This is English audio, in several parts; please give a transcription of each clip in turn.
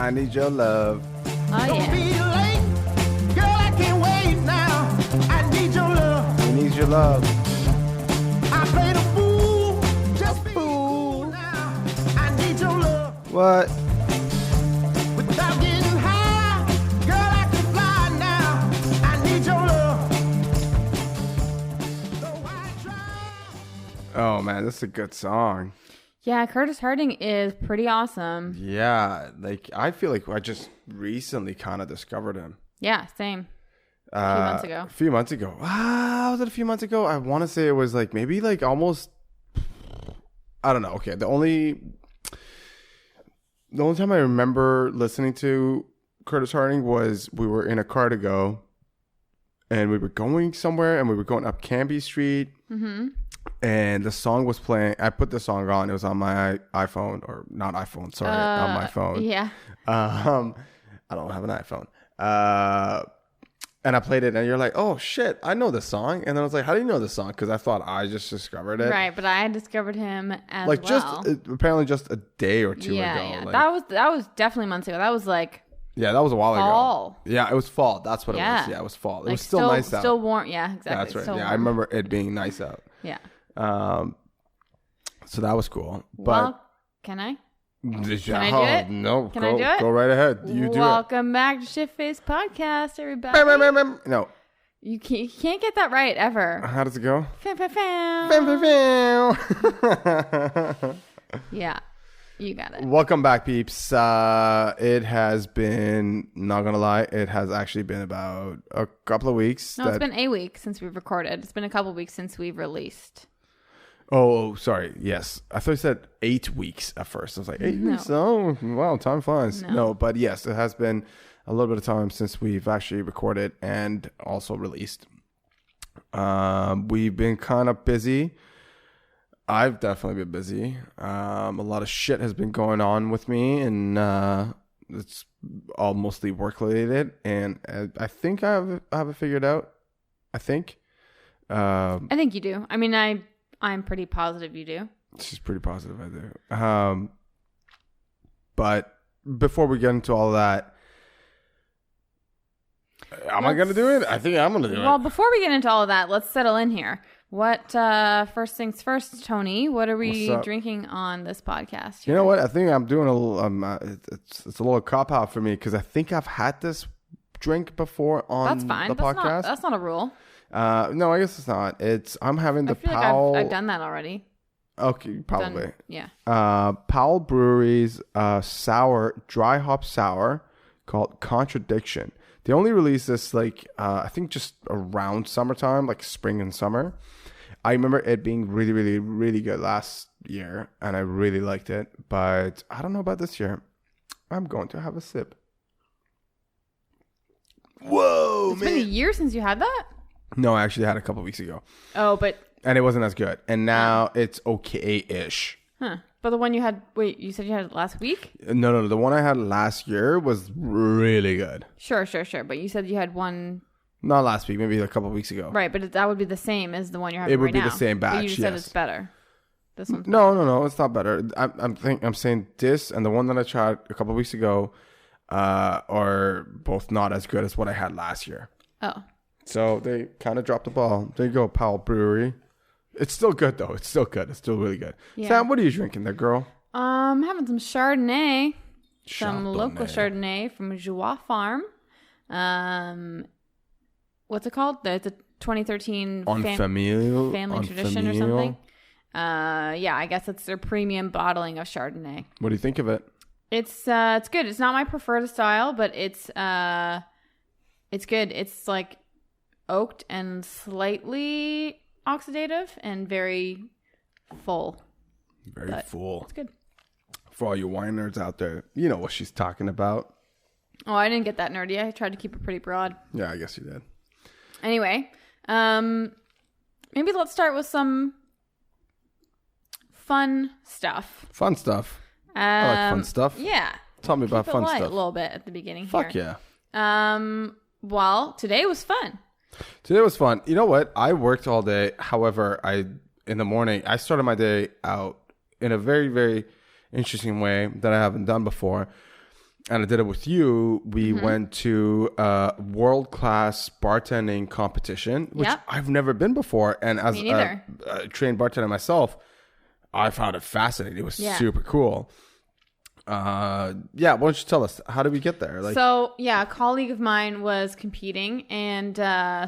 I need your love. Oh, Don't yeah. be late. Girl, I can't wait now. I need your love. I need your love. I played a fool. Just be cool now. I need your love. What? Without getting high. Girl, I can fly now. I need your love. So I try. Oh, man, this is a good song. Yeah, Curtis Harding is pretty awesome. Yeah, like, I feel like I just recently kind of discovered him. Yeah, same. A few months ago. A few months ago. Was it a few months ago? I want to say it was like maybe like almost. I don't know. Okay, the only time I remember listening to Curtis Harding was we were in a car to go, and we were going somewhere, and we were going up Canby Street, and the song was playing. I put the song on. It was on my iPhone, or not iPhone. Sorry, on my phone. Yeah. I don't have an iPhone. And I played it, and you're like, "Oh shit, I know this song." And then I was like, "How do you know this song?" Because I thought I just discovered it. Right, but I discovered him as Like well. apparently just a day or two yeah, ago. yeah. Like, That was definitely months ago. That was like yeah, that was a while fall. ago. Yeah, it was fall. That's what it Yeah. was. Yeah, it was fall. It like was still nice out. Still warm. Yeah, exactly. That's right. Still Yeah, I warm. remember it being nice out. Yeah. So that was cool. But Well, can I? can I do it? No, Can go, I do it? Go right ahead. You do Welcome back to Shift Face Podcast, everybody. it. No, You can't get that right ever. how does it go? Fam, fam, fam. Yeah, you got it. Welcome back, peeps. It has been, not gonna lie, it has actually been about a couple of weeks. No, it's been a week since we've recorded. It's been a couple weeks since we've released. Oh, sorry. Yes, I thought you said 8 weeks at first. I was like, 8 No. weeks? Oh, wow, time flies. No. No, but yes, it has been a little bit of time since we've actually recorded and also released. We've been kind of busy. I've definitely been busy. A lot of shit has been going on with me, and it's all mostly work related. And I think I have it figured out. I think. I think you do. I mean, I'm pretty positive you do. She's pretty positive, I do. But before we get into all that, am I going to do it? I think I'm going to do Well, it. before we get into all of that, let's settle in here. What first things first, Tony? What are we What's up? drinking on this podcast? You know what? I think I'm doing a little. It's a little cop out for me because I think I've had this drink before on That's fine. the podcast. That's not a rule. No, I guess it's not. I'm having the I feel Powell. like I've done that already. Okay, probably. Yeah. Powell Brewery's sour, dry hop sour called Contradiction. They only released this like I think just around summertime, like spring and summer. I remember it being really, really, really good last year, and I really liked it. But I don't know about this year. I'm going to have a sip. Whoa, It's been a year since you had that? No, I actually had it a couple weeks ago, Oh, but and it wasn't as good. And now it's okay-ish. But the one you had, wait, you said you had it last week? No, the one I had last year was really good. Sure. But you said you had one, Not last week, maybe a couple of weeks ago. right? But that would be the same as the one you're having It would right be now. the same But you batch, just said yes. it's better. This one's No, it's not better. I'm saying this and the one that I tried a couple of weeks ago are both not as good as what I had last year. Oh. So they kind of dropped the ball. There you go, Powell Brewery. It's still good though. It's still good. It's still really good. Yeah. Sam, what are you drinking there, girl? Having some Chardonnay. Some local Chardonnay from Joie Farm. What's it called? It's a 2013 family tradition or something. Yeah, I guess it's their premium bottling of Chardonnay. What do you think of it? It's good. It's not my preferred style, but it's good. It's like oaked and slightly oxidative and very full. Very full. It's good. For all you wine nerds out there, you know what she's talking about. Oh, I didn't get that nerdy. I tried to keep it pretty broad. Yeah, I guess you did. Anyway, maybe let's start with some fun stuff. Fun stuff. I like fun stuff. Yeah. Tell me about Keep it fun light stuff. a little bit at the beginning. Fuck here. yeah. Well, today was fun. Today was fun. You know what? I worked all day. However, in the morning, I started my day out in a very, very interesting way that I haven't done before. and I did it with you. We went to a world-class bartending competition, which I've never been before. And as a trained bartender myself, I found it fascinating. It was super cool. Why don't you tell us, how did we get there? A colleague of mine was competing, and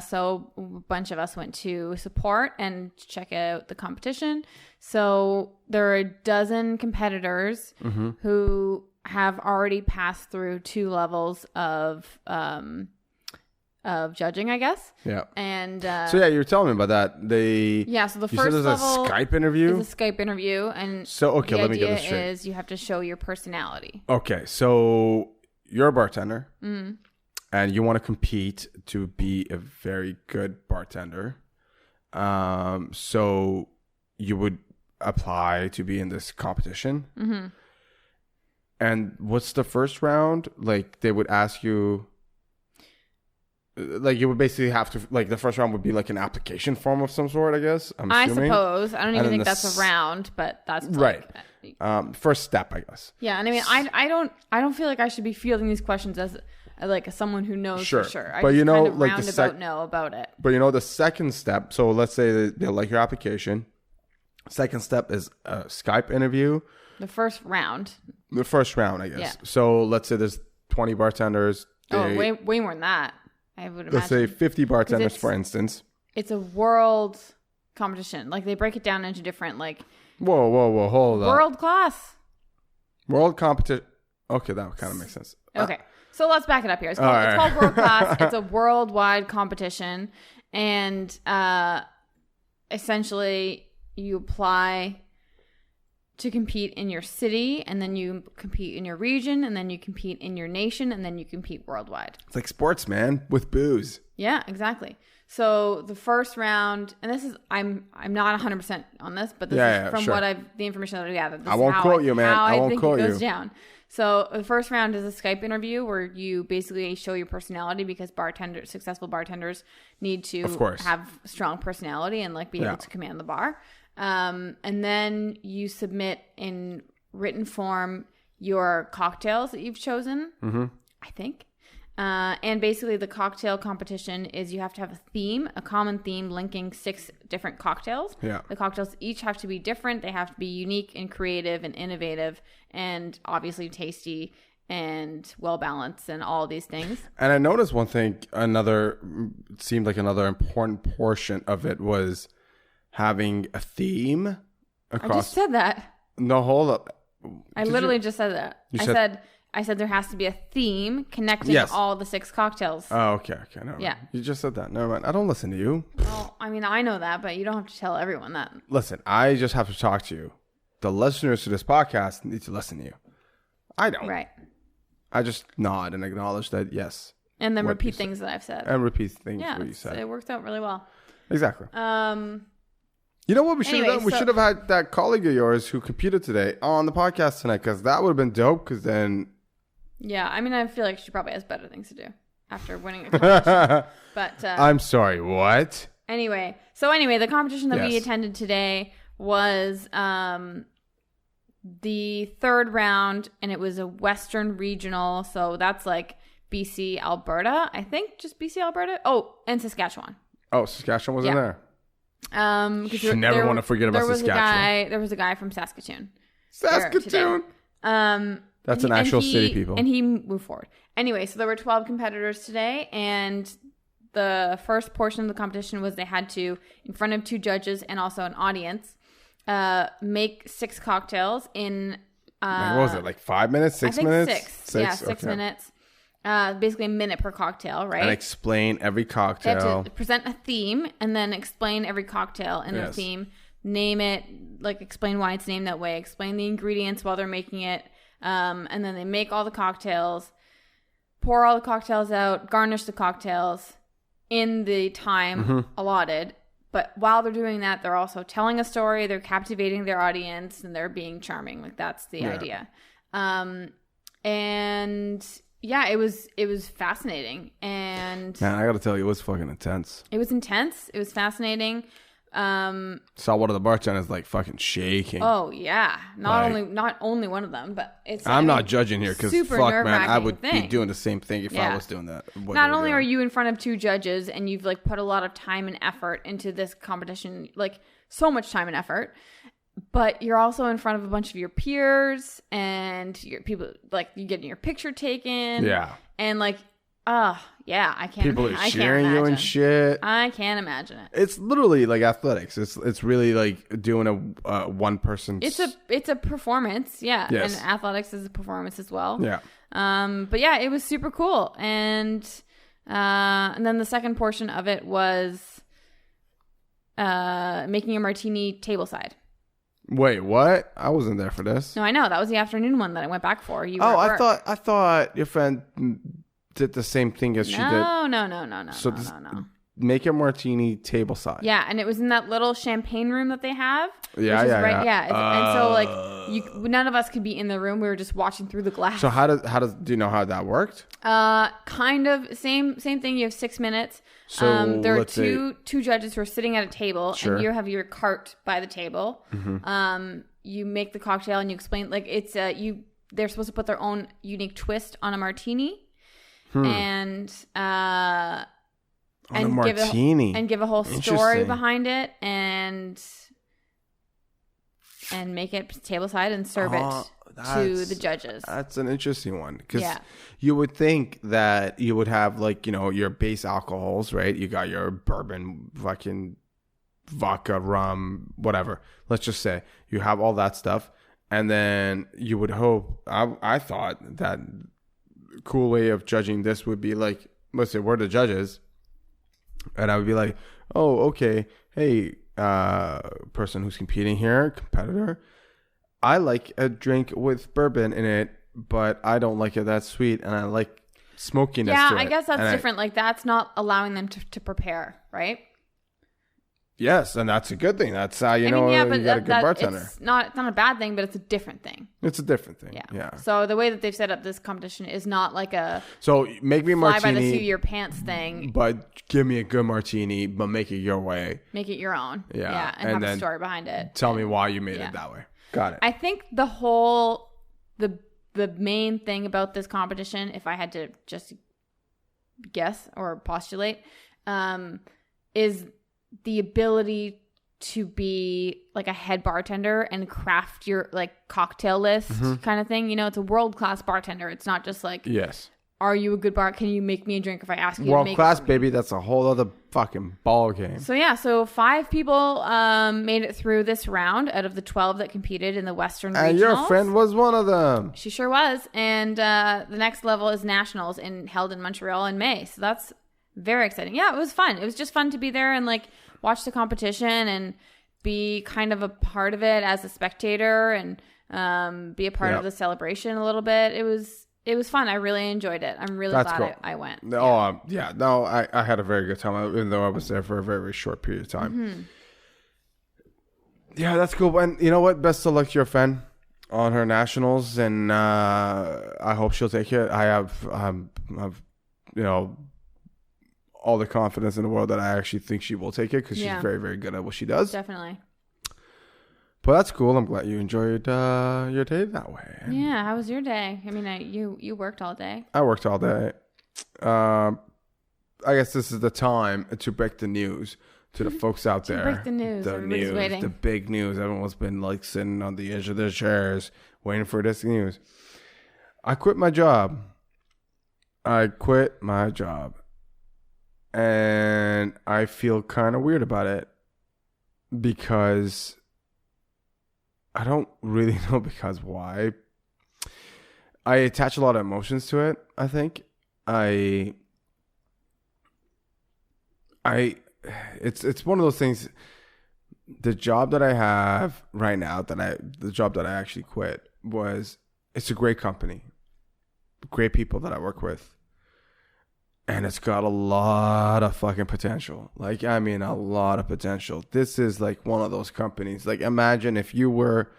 so a bunch of us went to support and check out the competition. So there are a dozen competitors who have already passed through 2 levels of judging, I guess. Yeah. And you were telling me about that. So the first level is a Skype interview. Is a Skype interview, and the let me get this straight. Is you have to show your personality. Okay, so you're a bartender, and you want to compete to be a very good bartender. So you would apply to be in this competition. Mm-hmm. And what's the first round? Like, they would ask you, like, you would basically have to, like, the first round would be like an application form of some sort, I guess. I suppose. I don't even think that's a round, but that's right. First step, I guess. Yeah, and I mean, I don't feel like I should be fielding these questions as like someone who knows for sure. I but just kind of roundabout know about it. But the second step. So let's say they like your application. Second step is a Skype interview. The first round, I guess. Yeah. So let's say there's 20 bartenders. Way more than that. I would imagine. Let's say 50 bartenders, for instance. It's a world competition. Like, they break it down into different, like... Whoa, hold on. World class. World competition. Okay, that kind of makes sense. Okay, so let's back it up here. It's called world class. It's a worldwide competition. And essentially, you apply to compete in your city, and then you compete in your region, and then you compete in your nation, and then you compete worldwide. It's like sports, man, with booze. Yeah, exactly. So the first round, and this is, I'm not 100% on this, but this is from what the information that I gathered. I won't quote you, man. I won't quote you. It goes down. So the first round is a Skype interview where you basically show your personality, because successful bartenders need to have strong personality and like be able to command the bar. And then you submit in written form your cocktails that you've chosen, I think. And basically the cocktail competition is you have to have a common theme linking 6 different cocktails. Yeah. The cocktails each have to be different. They have to be unique and creative and innovative and obviously tasty and well-balanced and all these things. And I noticed one thing, it seemed like another important portion of it was having a theme across. I just said that. No, hold up. I literally just said that. I said there has to be a theme connecting all the 6 cocktails. Oh, okay. Never mind. Yeah. You just said that. Never mind. I don't listen to you. Well, I mean, I know that, but you don't have to tell everyone that. Listen, I just have to talk to you. The listeners to this podcast need to listen to you. I don't. Right. I just nod and acknowledge that, yes. And then repeat things that I've said. And repeat things what you said. It worked out really well. Exactly. You know what we should have done? We should have had that colleague of yours who competed today on the podcast tonight, because that would have been dope, because then... Yeah, I mean, I feel like she probably has better things to do after winning a competition. But I'm sorry, what? Anyway, the competition that we attended today was the third round, and it was a Western regional, so that's like BC, Alberta, I think, just BC, Alberta. Oh, and Saskatchewan. Oh, Saskatchewan was in there. You never want to forget about Saskatchewan. There was a guy from Saskatoon. Saskatoon. That's an actual city, people. And he moved forward. Anyway, so there were 12 competitors today, and the first portion of the competition was they had to, in front of 2 judges and also an audience, make 6 cocktails in... what was it, like 5 minutes, 6 minutes? 6. Yeah, 6 minutes. Basically a minute per cocktail, right? And explain every cocktail. They have to present a theme and then explain every cocktail in the theme. Name it, like explain why it's named that way. Explain the ingredients while they're making it. And then they make all the cocktails, pour all the cocktails out, garnish the cocktails in the time allotted. But while they're doing that, they're also telling a story. They're captivating their audience and they're being charming. Like, that's the idea. And... yeah, it was fascinating. And man, I got to tell you, it was fucking intense. It was intense. It was fascinating. Saw one of the bartenders like fucking shaking. Oh yeah, not only one of them, but it's. I'm not judging here because fuck, man, I would be doing the same thing if I was doing that. Not only are you in front of 2 judges and you've like put a lot of time and effort into this competition, like so much time and effort, but you're also in front of a bunch of your peers and your people, like you getting your picture taken. Yeah. And like, yeah, I can't. People are cheering you and shit. I can't imagine it. It's literally like athletics. It's really like doing a one person. It's a performance, yeah. Yes. And athletics is a performance as well. Yeah. But yeah, it was super cool. And then the second portion of it was making a martini tableside. Wait, what? I wasn't there for this. No, I know. That was the afternoon one that I went back for. I thought your friend did the same thing as she did. No. So make a martini tableside. Yeah, and it was in that little champagne room that they have. Yeah. And so like none of us could be in the room. We were just watching through the glass. So how do you know how that worked? Kind of same thing. You have 6 minutes. So there are two judges who are sitting at a table, Sure. and you have your cart by the table. Mm-hmm. You make the cocktail and you explain like it's they're supposed to put their own unique twist on a martini. And a martini. give a whole story behind it and make it tableside and serve it to the judges. That's an interesting one because you would think that you would have like, you know, your base alcohols, right? You got your bourbon, fucking vodka, rum, whatever. Let's just say you have all that stuff. And then you would hope, I thought that cool way of judging this would be like, let's say we're the judges. And I would be like, oh, okay. Hey, person who's competing here, competitor, I like a drink with bourbon in it, but I don't like it that sweet, and I like smokiness to it. I guess that's different. Like, that's not allowing them to prepare, right? Yes, and that's a good thing. That's how you got a good bartender. It's not a bad thing, but it's a different thing. It's a different thing. Yeah. So the way that they've set up this competition is not like a make me a martini, fly by the seat of your pants thing. But give me a good martini, but make it your way. Make it your own. Yeah. And have a story behind it. Tell me why you made it that way. Got it. I think the main thing about this competition, if I had to just guess or postulate, is the ability to be like a head bartender and craft your like cocktail list kind of thing. You know, it's a world-class bartender. It's not just like, yes, are you a good bar? Can you make me a drink if I ask you? World-class, baby. That's a whole other fucking ball game. So 5 people made it through this round out of the 12 that competed in the Western Regionals. And your friend was one of them. She sure was. And the next level is Nationals held in Montreal in May. So that's very exciting. Yeah, it was fun. It was just fun to be there and like watch the competition and be kind of a part of it as a spectator and be a part of the celebration a little bit. It was fun. I really enjoyed it. I'm really glad I went. Oh, yeah. No, I had a very good time, even though I was there for a very, very short period of time. Mm-hmm. Yeah, that's cool. And you know what? Best of luck to your friend on her nationals, and I hope she'll take it. I have all the confidence in the world that I actually think she will take it because she's very, very good at what she does. Definitely. But that's cool. I'm glad you enjoyed your day that way. Yeah. How was your day? I mean, you worked all day. I worked all day. I guess this is the time to break the news to the folks out there. Break the news. Everybody's waiting. The big news. Everyone's been like sitting on the edge of their chairs waiting for this news. I quit my job. And I feel kind of weird about it because I don't really know because why. I attach a lot of emotions to it, I think. It's one of those things. The job that I have right now, the job that I actually quit it's a great company. Great people that I work with. And it's got a lot of fucking potential. Like, I mean, a lot of potential. This is like one of those companies. Like, imagine if you were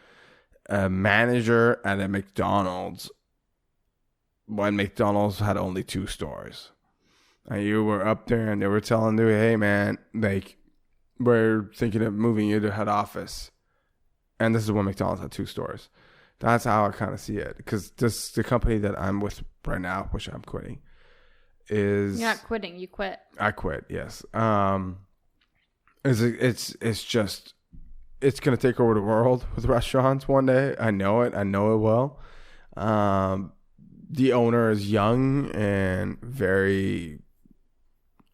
a manager at a McDonald's when McDonald's had only 2 stores. And you were up there and they were telling you, hey, man, like, we're thinking of moving you to head office. And this is when McDonald's had 2 stores. That's how I kind of see it. Because the company that I'm with right now, which I'm quitting, is... You're not quitting. You quit. I quit, yes. It's just... It's going to take over the world with restaurants one day. I know it. I know it will. The owner is young and very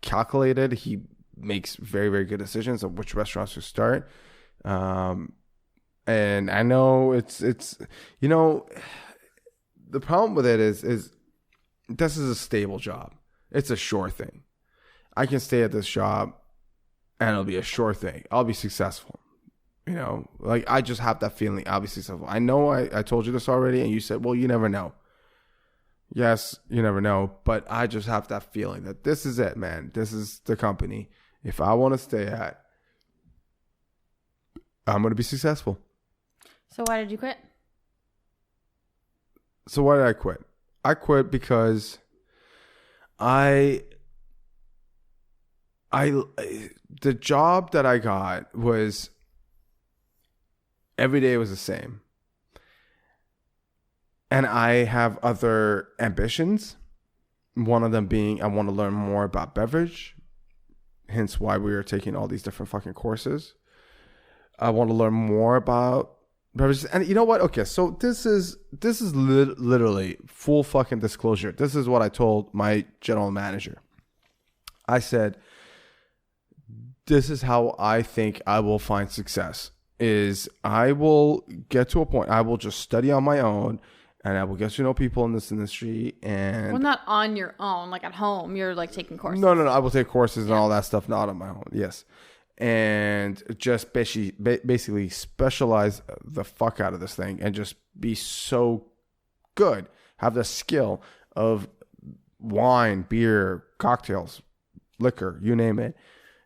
calculated. He makes very, very good decisions of which restaurants to start. And I know it's you know, the problem with it is this is a stable job. It's a sure thing. I can stay at this job and it'll be a sure thing. I'll be successful. You know, like I just have that feeling I'll be successful. I know I told you this already and you said, well, you never know. Yes, you never know. But I just have that feeling that this is it, man. This is the company. If I want to stay at, I'm going to be successful. So why did you quit? So why did I quit? I quit because the job that I got was every day was the same. And I have other ambitions. One of them being I want to learn more about beverage. Hence why we are taking all these different fucking courses. I want to learn more about beverages. And you know what? Okay, so this is literally full fucking disclosure. This is what I told my general manager. I said, this is how I think I will find success. Is I will get to a point, I will just study on my own, and I will get to know people in this industry. And well, not on your own, like at home. You're like taking courses. No. I will take courses and all that stuff, not on my own. Yes. And just basically specialize the fuck out of this thing and just be so good. Have the skill of wine, beer, cocktails, liquor, you name it.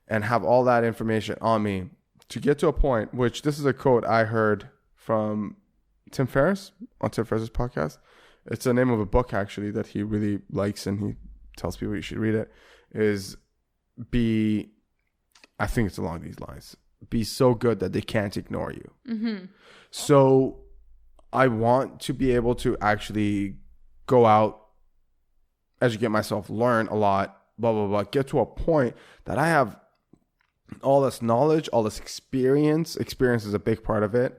And have all that information on me to get to a point, which this is a quote I heard from Tim Ferriss on Tim Ferriss's podcast. It's the name of a book actually that he really likes and he tells people you should read it. I think it's along these lines. Be so good that they can't ignore you. Mm-hmm. So I want to be able to actually go out, educate myself, learn a lot, blah, blah, blah, get to a point that I have all this knowledge, all this experience. Experience is a big part of it.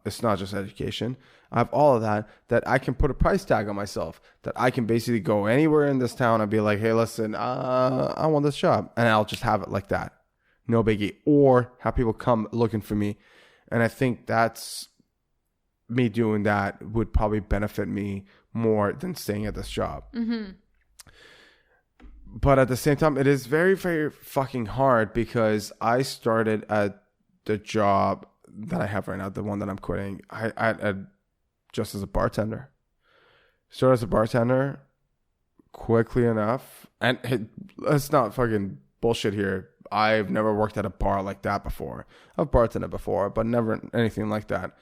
It's not just education. I have all of that I can put a price tag on myself, that I can basically go anywhere in this town and be like, hey, listen, I want this job. And I'll just have it like that. No biggie. Or have people come looking for me. And I think that's me doing that would probably benefit me more than staying at this job. Mm-hmm. But at the same time, it is very, very fucking hard because I started at the job that I have right now, the one that I'm quitting, I just as a bartender. Started as a bartender quickly enough. And let's not fucking bullshit here. I've never worked at a bar like that before. I've bartended before, but never anything like that.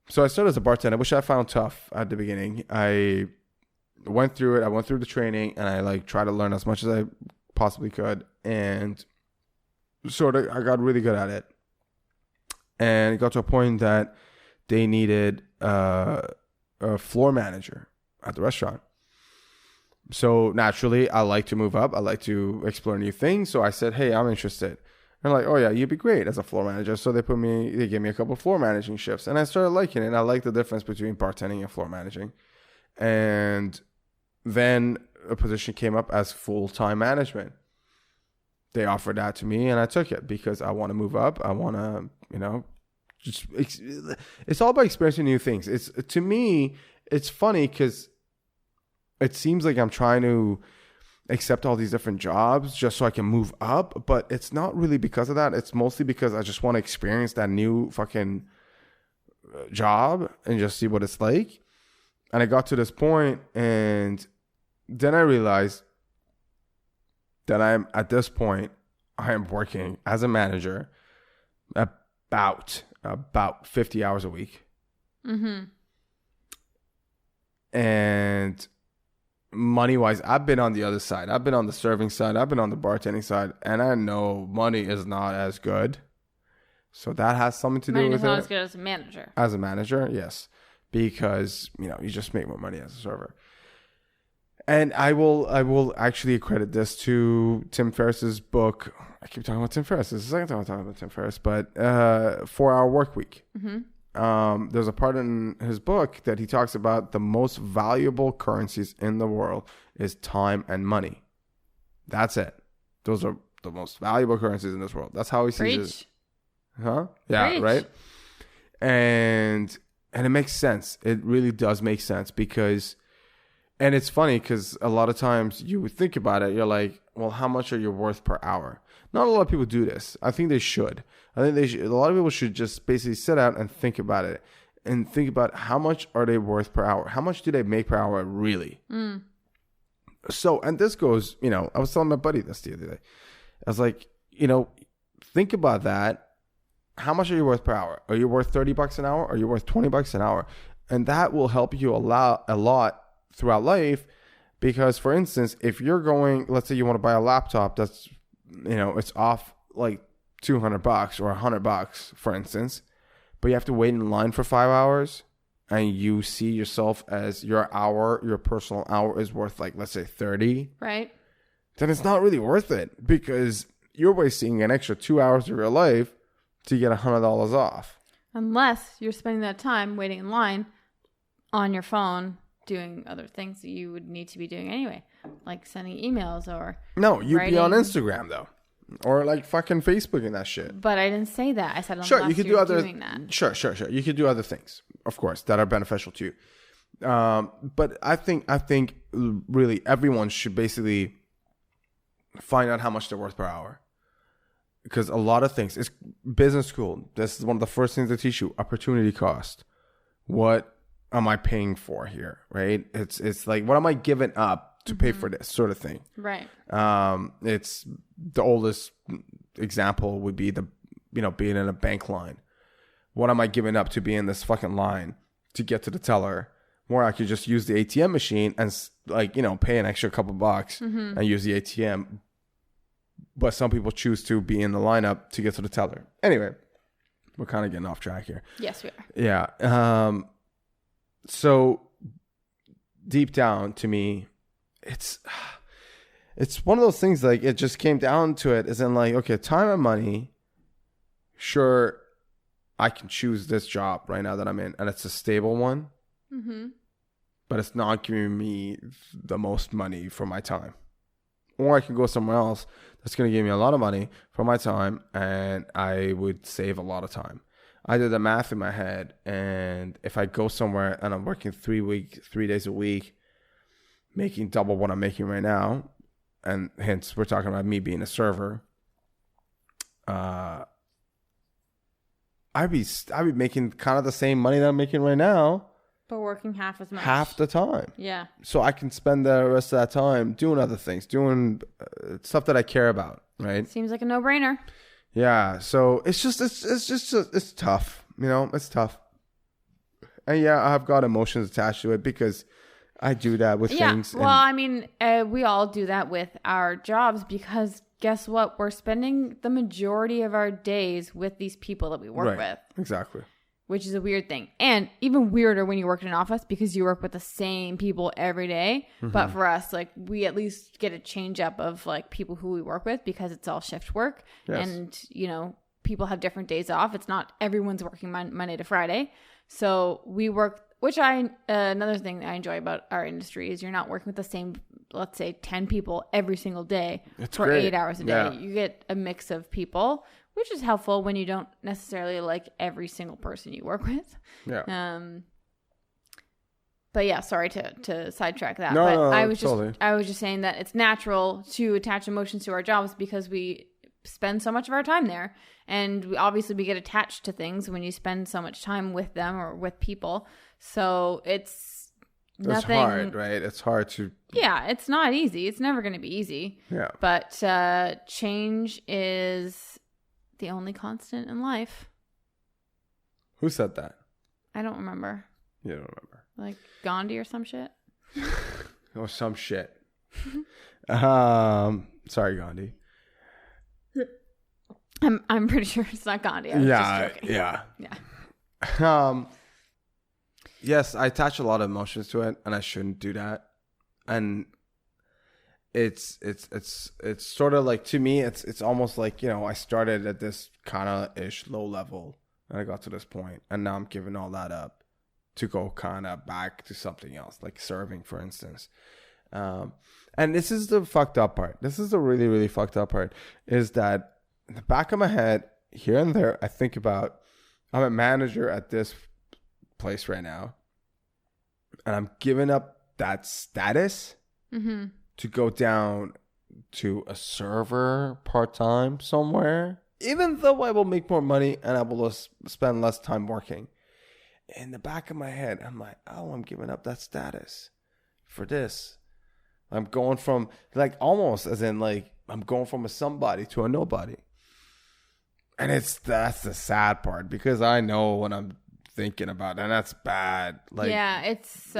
So I started as a bartender, which I found tough at the beginning. I went through it. I went through the training and I tried to learn as much as I possibly could. And sort of, I got really good at it. And it got to a point that they needed a floor manager at the restaurant. So naturally, I like to move up. I like to explore new things. So I said, hey, I'm interested. And like, oh yeah, you'd be great as a floor manager. So they gave me a couple of floor managing shifts. And I started liking it. And I like the difference between bartending and floor managing. And then a position came up as full-time management. They offered that to me and I took it because I want to move up. I want to, it's all about experiencing new things. To me, it's funny because it seems like I'm trying to accept all these different jobs just so I can move up, but it's not really because of that. It's mostly because I just want to experience that new fucking job and just see what it's like. And I got to this point and then I realized that at this point, I am working as a manager about 50 hours a week. Mm-hmm. And money wise, I've been on the other side. I've been on the serving side. I've been on the bartending side, and I know money is not as good. So that has something to do with it. Money is not as good as a manager. As a manager, yes, because you just make more money as a server. And I will actually accredit this to Tim Ferriss's book. I keep talking about Tim Ferriss. This is the second time I'm talking about Tim Ferriss, but 4-Hour Workweek. Mm-hmm. There's a part in his book that he talks about the most valuable currencies in the world is time and money. That's it. Those are the most valuable currencies in this world. That's how he sees it. Huh? Yeah, Preach. Right? And it makes sense. It really does make sense because... And it's funny because a lot of times you would think about it. You're like, well, how much are you worth per hour? Not a lot of people do this. I think they should. I think they should. A lot of people should just basically sit out and think about it. And think about how much are they worth per hour? How much do they make per hour really? Mm. So, and this goes, I was telling my buddy this the other day. I was like, think about that. How much are you worth per hour? Are you worth $30 an hour? Or are you worth $20 an hour? And that will help you a lot throughout life, because for instance, if you're going, let's say you want to buy a laptop that's it's off like $200 or $100, for instance, but you have to wait in line for 5 hours, and you see yourself as your personal hour is worth like, let's say 30, right? Then it's not really worth it, because you're wasting an extra 2 hours of your life to get $100 off, unless you're spending that time waiting in line on your phone doing other things that you would need to be doing anyway, like sending emails or you'd be on Instagram though, or like fucking Facebook and that shit. But I didn't say that. I said you could do other doing that. Sure. You could do other things, of course, that are beneficial to you. But I think really everyone should basically find out how much they're worth per hour, because a lot of things. It's business school. This is one of the first things they teach you: opportunity cost. What am I paying for here, right? It's like, what am I giving up to pay for this sort of thing? Right. It's the oldest example would be being in a bank line. What am I giving up to be in this fucking line to get to the teller? Or I could just use the ATM machine and pay an extra couple bucks and use the ATM. But some people choose to be in the lineup to get to the teller. Anyway, we're kind of getting off track here. Yes, we are. Yeah. So deep down to me, it's one of those things, like, it just came down to it, as in like, okay, time and money. Sure, I can choose this job right now that I'm in, and it's a stable one, but it's not giving me the most money for my time. Or I can go somewhere else that's going to give me a lot of money for my time, and I would save a lot of time. I did the math in my head, and if I go somewhere and I'm working 3 days a week, making double what I'm making right now, and hence we're talking about me being a server, I'd be making kind of the same money that I'm making right now, but working half as much, half the time. Yeah. So I can spend the rest of that time doing other things, doing stuff that I care about. Right. Seems like a no-brainer. Yeah, so it's tough, it's tough. And yeah, I've got emotions attached to it because I do that with things. Well, I mean, we all do that with our jobs, because guess what? We're spending the majority of our days with these people that we work with. Exactly. Which is a weird thing. And even weirder when you work in an office, because you work with the same people every day. But for us, like, we at least get a change up of like people who we work with, because it's all shift work. Yes. And, people have different days off. It's not everyone's working Monday to Friday. So we work, which another thing that I enjoy about our industry is you're not working with the same, let's say 10 people every single day for great. 8 hours a day. Yeah. You get a mix of people, which is helpful when you don't necessarily like every single person you work with. Yeah. But yeah, sorry to sidetrack that. No, I was just saying that it's natural to attach emotions to our jobs because we spend so much of our time there, and we get attached to things when you spend so much time with them or with people. So it's nothing. It's hard, right? It's hard to. Yeah, it's not easy. It's never going to be easy. Yeah. But change is the only constant in life. Who said that? I don't remember. You don't remember? Like Gandhi or some shit? or some shit. Sorry, Gandhi. I'm pretty sure it's not Gandhi. I was just joking. Yeah. Yes, I attach a lot of emotions to it, and I shouldn't do that. And it's sort of like, to me, it's almost like, I started at this kind of ish low level, and I got to this point, and now I'm giving all that up to go kind of back to something else, like serving, for instance. And this is the fucked up part. This is the really, really fucked up part, is that in the back of my head, here and there, I think about, I'm a manager at this place right now, and I'm giving up that status to go down to a server part-time somewhere, even though I will make more money and I will spend less time working. In the back of my head, I'm like, oh, I'm giving up that status for this. I'm going from, like, almost as in, like, I'm going from a somebody to a nobody. And that's the sad part, because I know what I'm thinking about, and that's bad. Like, yeah, it's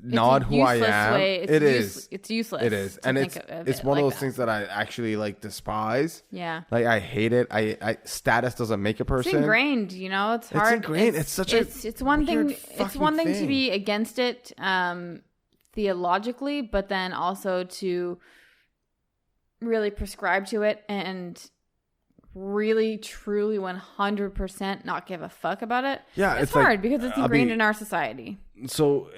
not who I am. It's useless. It is, and it's one of those things that I actually like despise. Yeah, like I hate it. I status doesn't make a person. It's ingrained. It's hard. It's ingrained. It's one thing. It's one thing to be against it theologically, but then also to really prescribe to it and really, truly, 100% not give a fuck about it. Yeah, it's hard, like, because it's ingrained in our society. So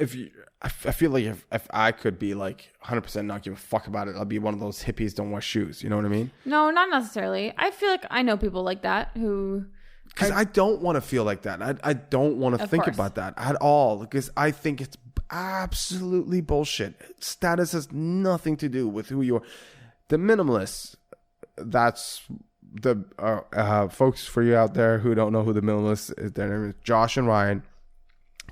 I feel like if I could be like 100% not give a fuck about it, I'll be one of those hippies don't wear shoes. You know what I mean? No, not necessarily. I feel like I know people like that who. Because I don't want to feel like that. I don't want to think about that at all, because I think it's absolutely bullshit. Status has nothing to do with who you are. The minimalists, that's the folks for you out there who don't know who the minimalists is. Their name is Josh and Ryan.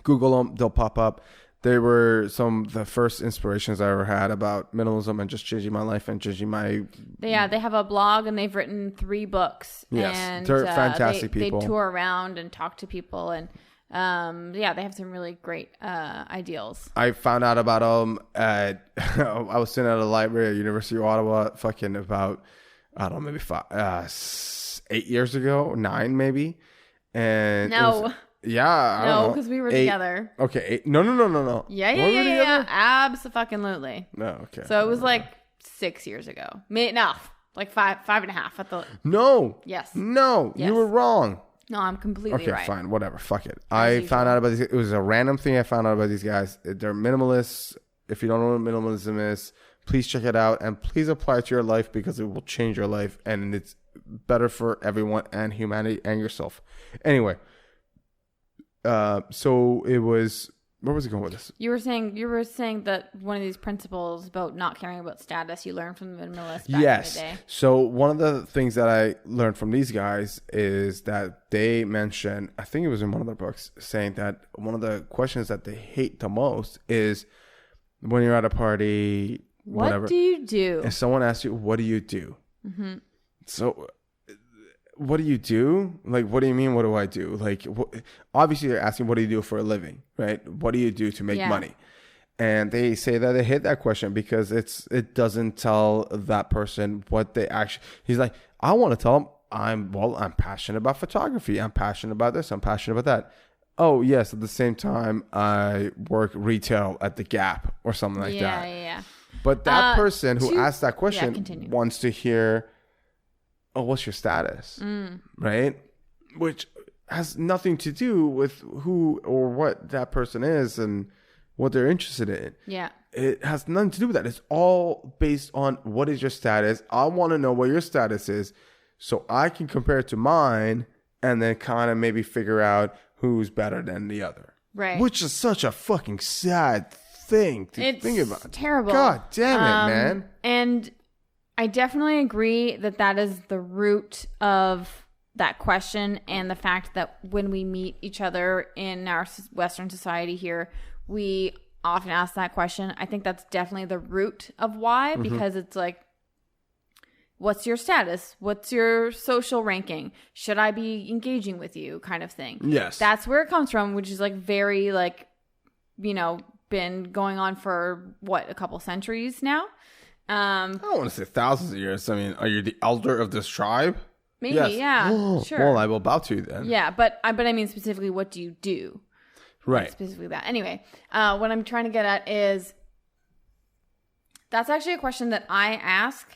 Google them, they'll pop up. They were some of the first inspirations I ever had about minimalism and just changing my life and changing my... Yeah, they have a blog and they've written 3 books. Yes, and they're fantastic people. They tour around and talk to people, and they have some really great ideals. I found out about them I was sitting at a library at University of Ottawa about, I don't know, maybe 8 years ago, 9 maybe. And no. Yeah. No, because we were together. Okay. No. Yeah. Abso-fucking-lutely. No, okay. So it was like 6 years ago. No, like 5.5 at the... No. Yes. No, yes. You were wrong. No, I'm completely right. Okay, fine. Whatever. Fuck it. I found out about these. It was a random thing I found out about these guys. They're minimalists. If you don't know what minimalism is, please check it out and please apply it to your life, because it will change your life and it's better for everyone and humanity and yourself. Anyway, so it was... Where was it going with this? You were saying that one of these principles about not caring about status you learned from the minimalists back in the day. So one of the things that I learned from these guys is that they mentioned, I think it was in one of their books, saying that one of the questions that they hate the most is when you're at a party, whatever. What do you do? And someone asks you, what do you do? Mm-hmm. So... What do you do? Like, what do you mean, what do I do? Like, obviously, you're asking, what do you do for a living, right? What do you do to make money? And they say that they hate that question because it doesn't tell that person what they actually... He's like, I want to tell them, I'm passionate about photography. I'm passionate about this. I'm passionate about that. Oh, yes, at the same time, I work retail at the Gap or something like that. Yeah. But that person who asked that question wants to hear... Oh, what's your status? Right? Which has nothing to do with who or what that person is and what they're interested in. Yeah. It has nothing to do with that. It's all based on what is your status. I want to know what your status is so I can compare it to mine and then kind of maybe figure out who's better than the other. Right. Which is such a fucking sad thing to think about. It's terrible. God damn it, man. And... I definitely agree that is the root of that question, and the fact that when we meet each other in our Western society here, we often ask that question. I think that's definitely the root of why, because it's like, what's your status? What's your social ranking? Should I be engaging with you, kind of thing? Yes. That's where it comes from, which is like very like, been going on for a couple centuries now. I don't want to say thousands of years. I mean, are you the elder of this tribe? Maybe, yes. Yeah, sure. Well, I will bow to you then. Yeah, but I mean specifically, what do you do? Right. Specifically that. Anyway, what I'm trying to get at is that's actually a question that I ask.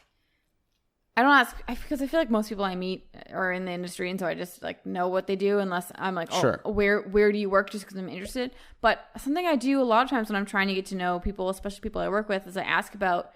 I don't ask because I feel like most people I meet are in the industry, and so I just like know what they do unless I'm like, oh, sure. where do you work? Just because I'm interested. But something I do a lot of times when I'm trying to get to know people, especially people I work with, is I ask about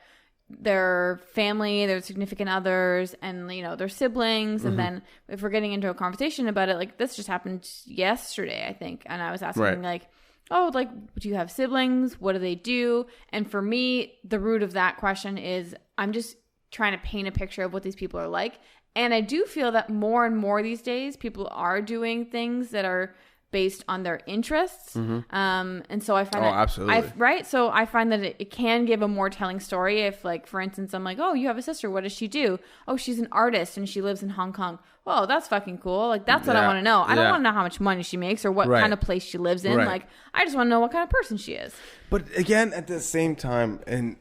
their family, their significant others, and their siblings. And then if we're getting into a conversation about it, like this just happened yesterday, I think, and I was asking like, oh, like, do you have siblings? What do they do? And for me, the root of that question is I'm just trying to paint a picture of what these people are like. And I do feel that more and more these days, people are doing things that are based on their interests. And so I find absolutely. Right? So I find that it can give a more telling story if, like, for instance, I'm like, oh, you have a sister. What does she do? Oh, she's an artist and she lives in Hong Kong. Whoa, that's fucking cool. Like, that's what I want to know. I don't want to know how much money she makes or what kind of place she lives in. Like, I just want to know what kind of person she is. But again, at the same time, and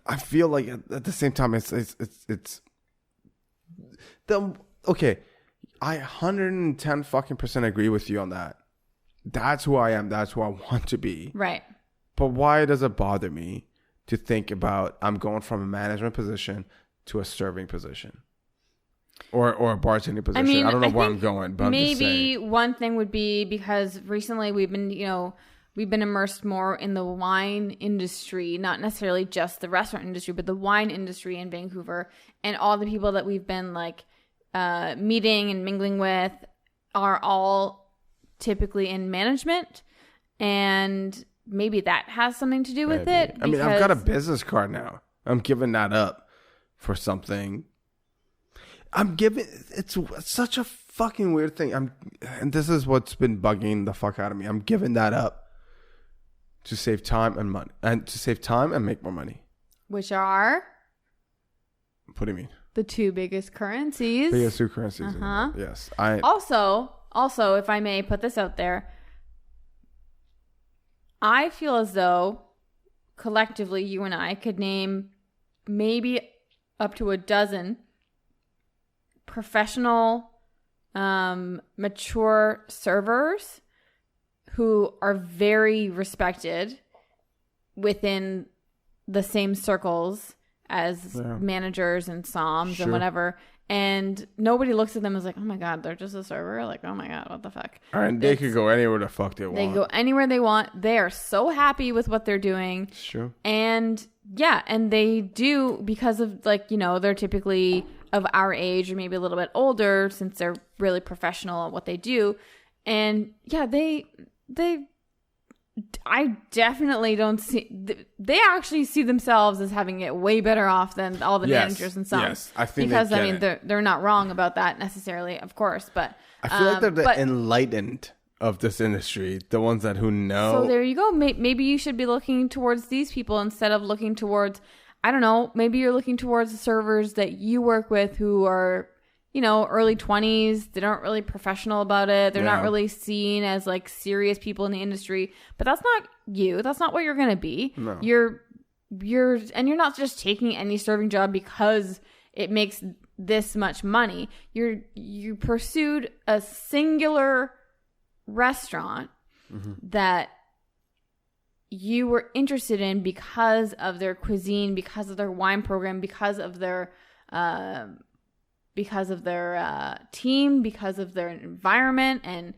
I feel like at the same time, it's okay. I 110 fucking % agree with you on that. That's who I am. That's who I want to be. Right. But why does it bother me to think about I'm going from a management position to a serving position or a bartending position? I mean, I don't know where I'm going, but maybe one thing would be because recently we've been immersed more in the wine industry, not necessarily just the restaurant industry, but the wine industry in Vancouver. And all the people that we've been like meeting and mingling with are all typically in management. And maybe that has something to do with it. I mean, I've got a business card now. I'm giving that up for something. It's such a fucking weird thing. And this is what's been bugging the fuck out of me. I'm giving that up to save time and money, and to save time and make more money. Which are? What do you mean? The two biggest currencies. Biggest two currencies. Yes. Also, if I may put this out there, I feel as though collectively you and I could name maybe up to a dozen professional, mature servers who are very respected within the same circles as managers and somms and whatever. And nobody looks at them as like, oh my God, they're just a server. Like, oh my God, what the fuck? And they could go anywhere the fuck they want. They go anywhere they want. They are so happy with what they're doing. Sure. And yeah, and they do because of like, they're typically of our age or maybe a little bit older since they're really professional at what they do. And yeah, I definitely don't see. They actually see themselves as having it way better off than all the managers and some. Yes, I think because I mean they're not wrong about that necessarily, of course. But I feel like they're the enlightened of this industry, the ones who know. So there you go. Maybe you should be looking towards these people instead of looking towards. I don't know. Maybe you're looking towards the servers that you work with who are, early 20s. They aren't really professional about it. They're not really seen as like serious people in the industry. But that's not you. That's not what you're going to be. No. You're not just taking any serving job because it makes this much money. You pursued a singular restaurant that you were interested in because of their cuisine, because of their wine program, because of their team, because of their environment and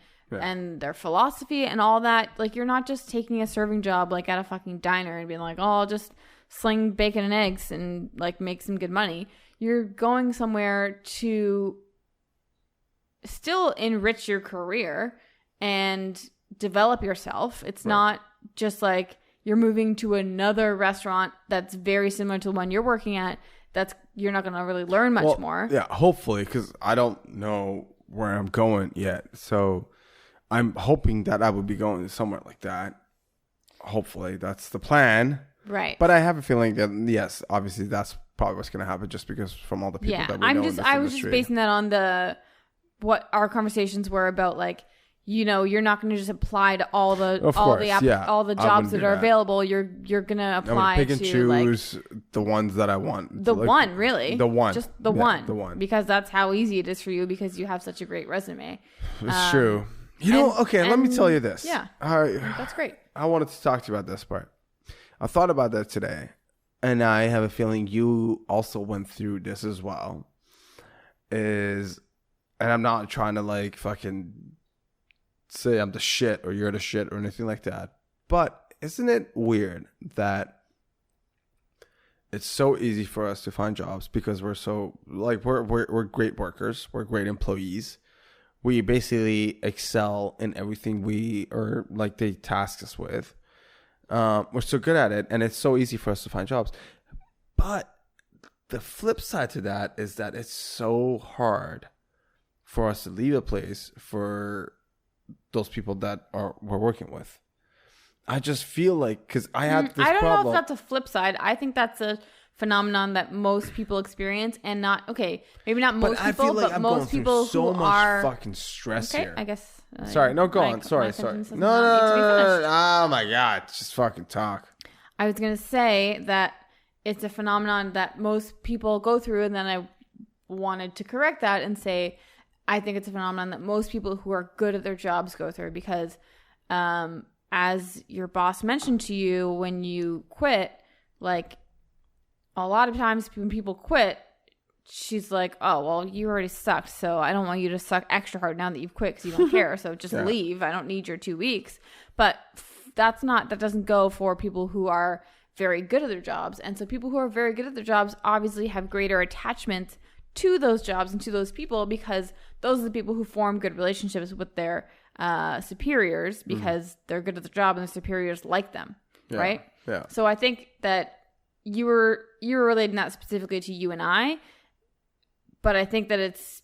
their philosophy and all that. Like, you're not just taking a serving job like at a fucking diner and being like, oh, I'll just sling bacon and eggs and like make some good money. You're going somewhere to still enrich your career and develop yourself. It's not just like you're moving to another restaurant that's very similar to the one you're working at. You're not going to really learn much more. Yeah, hopefully, because I don't know where I'm going yet. So I'm hoping that I would be going somewhere like that. Hopefully, that's the plan. Right. But I have a feeling that, yes, obviously that's probably what's going to happen just because from all the people that we know in this industry. I was just basing that on what our conversations were about, like, you're not going to just apply to all the jobs that are available. You're going to apply pick and choose the ones that I want. The one, really. The one. Just the one. Because that's how easy it is for you because you have such a great resume. It's true. Let me tell you this. Yeah. That's great. I wanted to talk to you about this part. I thought about that today, and I have a feeling you also went through this as well. And I'm not trying to like fucking say I'm the shit or you're the shit or anything like that. But isn't it weird that it's so easy for us to find jobs because we're so like we're great workers, we're great employees. We basically excel in everything they task us with. We're so good at it, and it's so easy for us to find jobs. But the flip side to that is that it's so hard for us to leave a place for those people that we're working with. I just feel like, because I had this problem. I don't know if that's a flip side. I think that's a phenomenon that most people experience, and maybe not most people, I feel like most people so who much are fucking stress here. I guess. Sorry, no, go on. Sorry. No. Oh my God, just fucking talk. I was gonna say that it's a phenomenon that most people go through, and then I wanted to correct that and say I think it's a phenomenon that most people who are good at their jobs go through because, as your boss mentioned to you when you quit, like a lot of times when people quit, she's like, oh, well, you already sucked, so I don't want you to suck extra hard now that you've quit because you don't care, so just leave. I don't need your 2 weeks. But that doesn't go for people who are very good at their jobs. And so people who are very good at their jobs obviously have greater attachment to those jobs and to those people because those are the people who form good relationships with their superiors because they're good at the job and their superiors like them, right? Yeah. So I think that you were relating that specifically to you and I, but I think that it's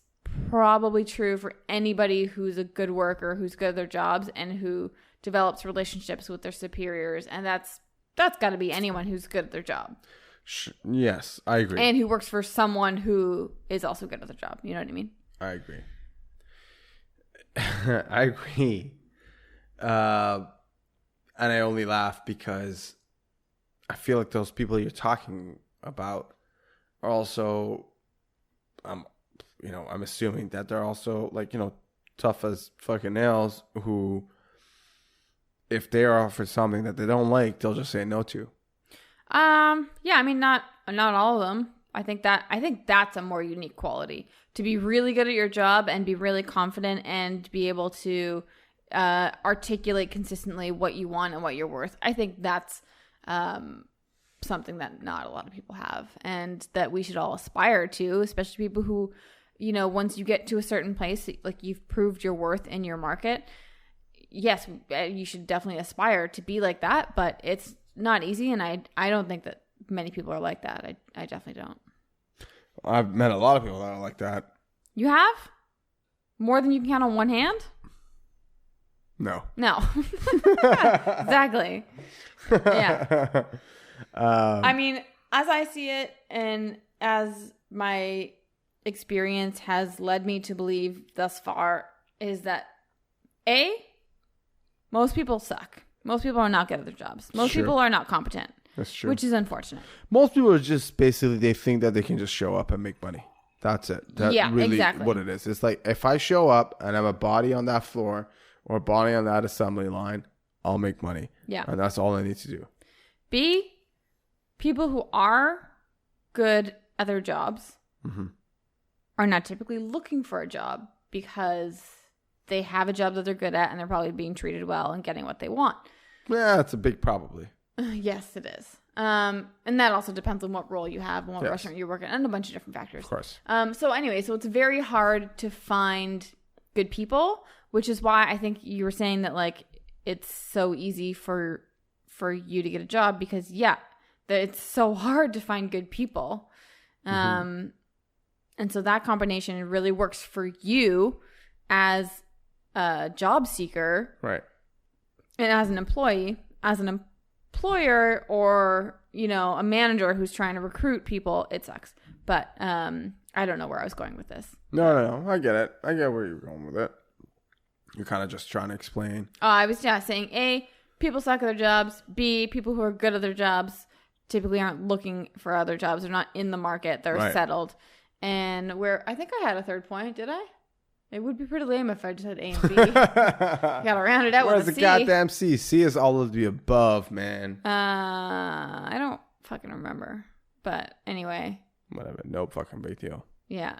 probably true for anybody who's a good worker, who's good at their jobs, and who develops relationships with their superiors, and that's got to be anyone who's good at their job. Yes, I agree. And who works for someone who is also good at their job. You know what I mean? I agree. I agree. And I only laugh because I feel like those people you're talking about are also, I'm assuming that they're also tough as fucking nails who, if they are offered something that they don't like, they'll just say no to. Yeah, I mean, not all of them. I think that's a more unique quality, to be really good at your job and be really confident and be able to articulate consistently what you want and what you're worth. I think that's something that not a lot of people have and that we should all aspire to, especially people who, once you get to a certain place, like you've proved your worth in your market. Yes, you should definitely aspire to be like that, but it's not easy, and I don't think that many people are like that. I definitely don't. I've met a lot of people that are like that. You have? More than you can count on one hand? No. Exactly. Yeah. I mean, as I see it, and as my experience has led me to believe thus far, is that most people suck. Most people are not good at their jobs. Most people are not competent. That's true. Which is unfortunate. Most people are just basically, they think that they can just show up and make money. That's it. That's really exactly what it is. It's like, if I show up and I'm a body on that floor or a body on that assembly line, I'll make money. Yeah. And that's all I need to do. People who are good at their jobs are not typically looking for a job because they have a job that they're good at and they're probably being treated well and getting what they want. Yeah, that's a big probably. Yes, it is. And that also depends on what role you have and what restaurant you're working and a bunch of different factors. Of course. So it's very hard to find good people, which is why I think you were saying that like it's so easy for you to get a job because that it's so hard to find good people. And so that combination really works for you as a job seeker. Right. And as an employee, as an employer, or a manager who's trying to recruit people, it sucks. But I don't know where I was going with this. No, I get it. I get where you're going with it. You're kind of just trying to explain. I was saying A, people suck at their jobs. B, people who are good at their jobs typically aren't looking for other jobs. They're not in the market. They're settled. And where I think I had a third point, did I? It would be pretty lame if I just had A and B. Gotta round it out with a C. Where's the goddamn C? C is all of the above, man. I don't fucking remember. But anyway. Whatever. No fucking big deal. Yeah.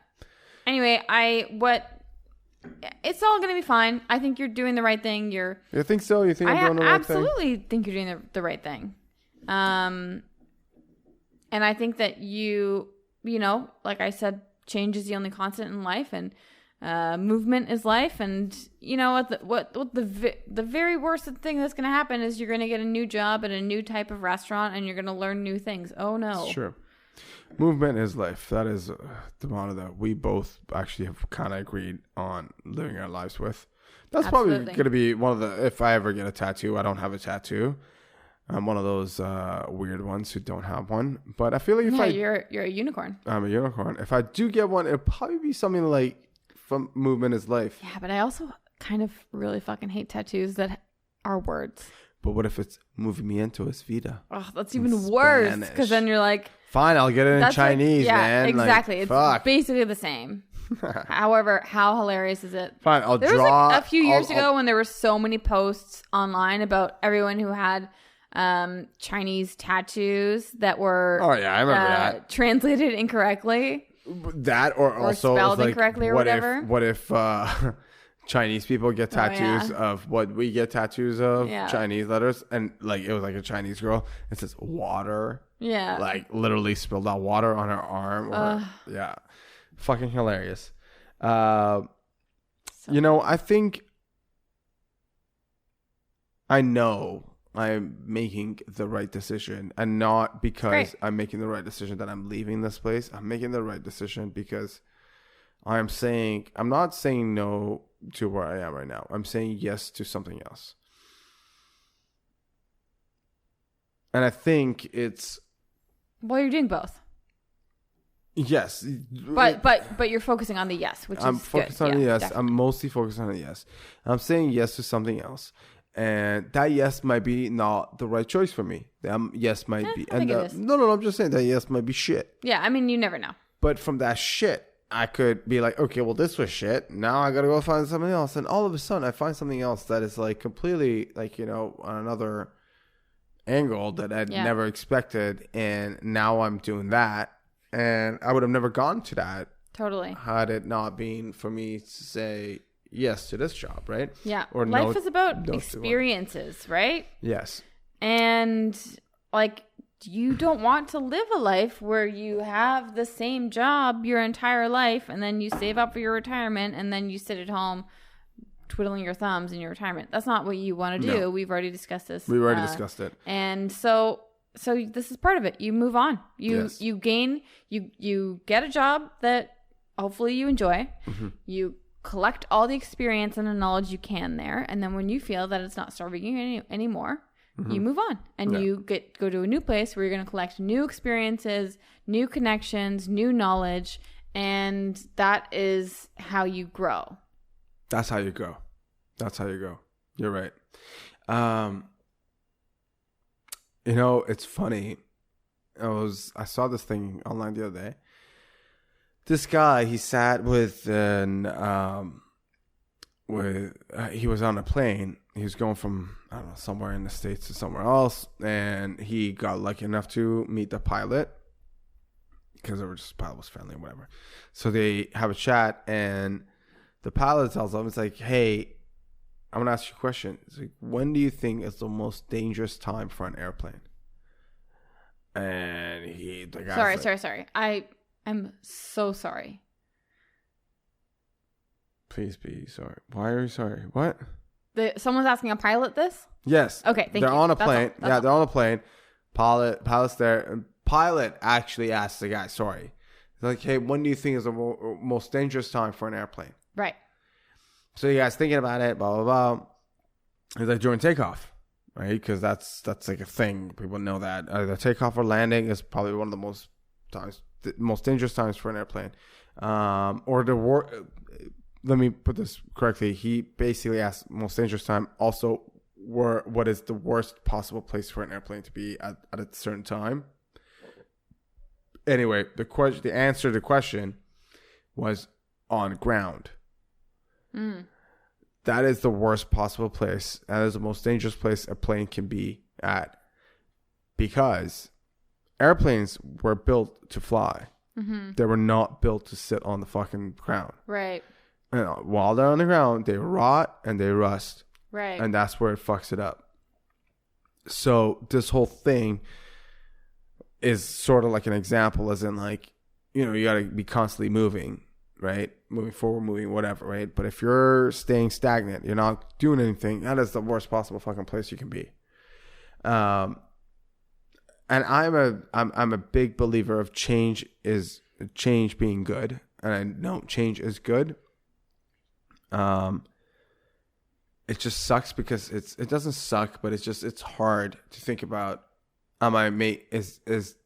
Anyway, it's all going to be fine. I think you're doing the right thing. You think so? You think I'm doing the right thing? I absolutely think you're doing the right thing. And I think that you know, like I said, change is the only constant in life, and movement is life. And you know what the very worst thing that's going to happen is you're going to get a new job at a new type of restaurant, and you're going to learn new things. Oh no. Sure. Movement is life. That is the motto that we both actually have kind of agreed on living our lives with. That's Absolutely. Probably going to be one of the, if I ever get a tattoo, I don't have a tattoo. I'm one of those weird ones who don't have one. But I feel like you're a unicorn. I'm a unicorn. If I do get one, it'll probably be something like from Movement is Life. Yeah, but I also kind of really fucking hate tattoos that are words. But what if it's Movimiento es Vida? Oh, that's even worse. Because then you're like... Fine, I'll get it in Chinese, man. Exactly. Like, it's basically the same. However, how hilarious is it? Fine, there was like a few years ago when there were so many posts online about everyone who had Chinese tattoos that were I remember that. Translated incorrectly. That or also spelled incorrectly or whatever. What if Chinese people get tattoos of what we get tattoos of, Chinese letters, and like it was like a Chinese girl. It says water. Yeah. Like literally spilled out water on her arm. Or, fucking hilarious. You know, I think I know I'm making the right decision, and not because I'm making the right decision that I'm leaving this place. I'm making the right decision because I'm not saying no to where I am right now. I'm saying yes to something else. And I think it's... Well, you're doing both. Yes. But you're focusing on the yes, which I'm is focused good. on the yes. Definitely. I'm mostly focused on the yes. I'm saying yes to something else. And that yes might be not the right choice for me. Yes might be. I think it is. No, I'm just saying that yes might be shit. Yeah, I mean, you never know. But from that shit, I could be like, okay, well, this was shit. Now I got to go find something else. And all of a sudden, I find something else that is like completely like, you know, on another angle that I'd never expected. And now I'm doing that. And I would have never gone to that. Totally. Had it not been for me to say yes to this job, right? Yeah. Or life is about experiences, right? Yes. And like, you don't want to live a life where you have the same job your entire life and then you save up for your retirement and then you sit at home twiddling your thumbs in your retirement. That's not what you want to do. No. We've already discussed this. We've already discussed it. And so this is part of it. You move on. You get a job that hopefully you enjoy. Mm-hmm. You collect all the experience and the knowledge you can there. And then when you feel that it's not serving you anymore, mm-hmm. you move on and you go to a new place where you're going to collect new experiences, new connections, new knowledge. And that is how you grow. That's how you go. You're right. You know, it's funny. I saw this thing online the other day. This guy, he sat with he was on a plane. He was going from, I don't know, somewhere in the States to somewhere else. And he got lucky enough to meet the pilot because the pilot was friendly or whatever. So they have a chat and the pilot tells him, it's like, hey, I'm going to ask you a question. It's like, when do you think is the most dangerous time for an airplane? And the guy's Sorry. I'm so sorry. Please be sorry. Why are you sorry? What? Someone's asking a pilot this? Yes. Okay, thank you. They're on a plane. They're on a plane. Pilot's there. And pilot actually asks the guy, sorry. They're like, hey, when do you think is the most dangerous time for an airplane? Right. So you guys thinking about it, blah, blah, blah. He's like, during takeoff, right? Because that's like a thing. People know that. Either takeoff or landing is probably one of the most dangerous times for an airplane. Or let me put this correctly. He basically asked most dangerous time. Also, what is the worst possible place for an airplane to be at a certain time? Anyway, the answer to the question was on ground. That is the worst possible place. That is the most dangerous place a plane can be at, because airplanes were built to fly. They were not built to sit on the fucking ground. Right. And while they're on the ground, they rot and they rust. Right. And that's where it fucks it up. So this whole thing is sort of like an example, as in like, you got to be constantly moving, right? Moving forward, moving whatever, right? But if you're staying stagnant, you're not doing anything, that is the worst possible fucking place you can be. And I'm a big believer of change being good, and I know change is good. It just sucks because it doesn't suck, but it's hard to think about. Is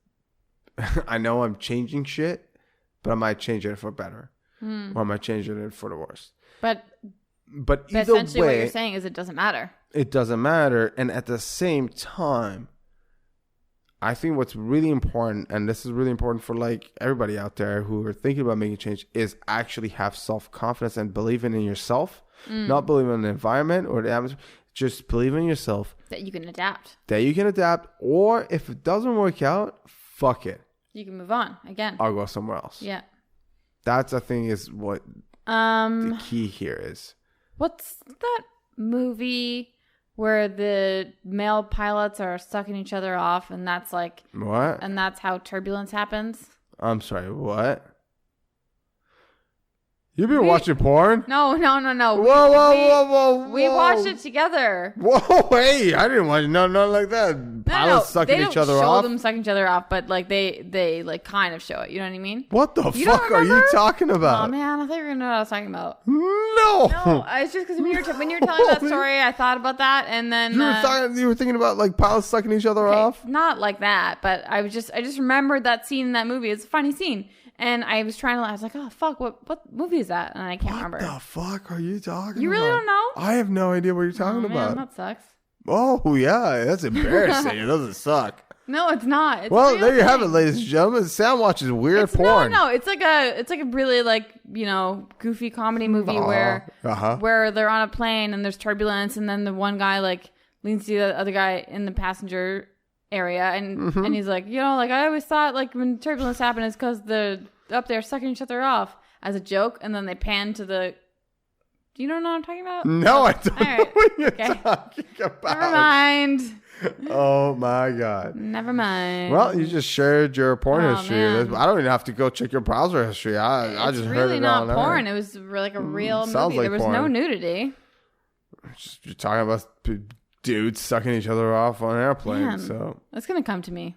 I know I'm changing shit, but am I changing it for better, or am I changing it for the worse? But either essentially, way, what you're saying is it doesn't matter. It doesn't matter, and at the same time, I think what's really important, and this is really important for like everybody out there who are thinking about making change, is actually have self-confidence and believing in yourself, not believing in the environment or the atmosphere, just believing in yourself. That you can adapt. Or if it doesn't work out, fuck it. You can move on again. I'll go somewhere else. Yeah. That's, I think, is what the key here is. What's that movie where the male pilots are sucking each other off, and that's like... What? And that's how turbulence happens? I'm sorry, what? You've been watching porn? No. Whoa. We watched it together. Whoa, hey, I didn't watch nothing like that. Pilots sucking each other off? They don't show them sucking each other off, but like they like kind of show it. You know what I mean? What the fuck are you talking about? Oh man, I thought you were gonna know what I was talking about. No, it's just because when you were telling that story, I thought about that, and then you were thinking about like pilots sucking each other off. Not like that, but I just remembered that scene in that movie. It's a funny scene. And I was I was like, oh, fuck, what movie is that? And I can't remember. What the fuck are you talking about? You really don't know? I have no idea what you're talking about. Man, that sucks. Oh, yeah, that's embarrassing. It doesn't suck. No, it's not. It's well, there you have it, ladies and gentlemen. Sam watches weird porn. No, it's like a really like, goofy comedy movie where they're on a plane and there's turbulence, and then the one guy like leans to the other guy in the passenger area, and he's like, like I always thought like when turbulence happened it's because the up there sucking each other off, as a joke, and then they pan to the... Do you know what I'm talking about? No, I don't know what you're talking about. Never mind. Oh my god. Never mind. Well, you just shared your porn history. Man. I don't even have to go check your browser history. I just heard it. It's really not porn. It was like a real movie. Like there was porn. No nudity. You're talking about dudes sucking each other off on an airplane. Man, so that's gonna come to me.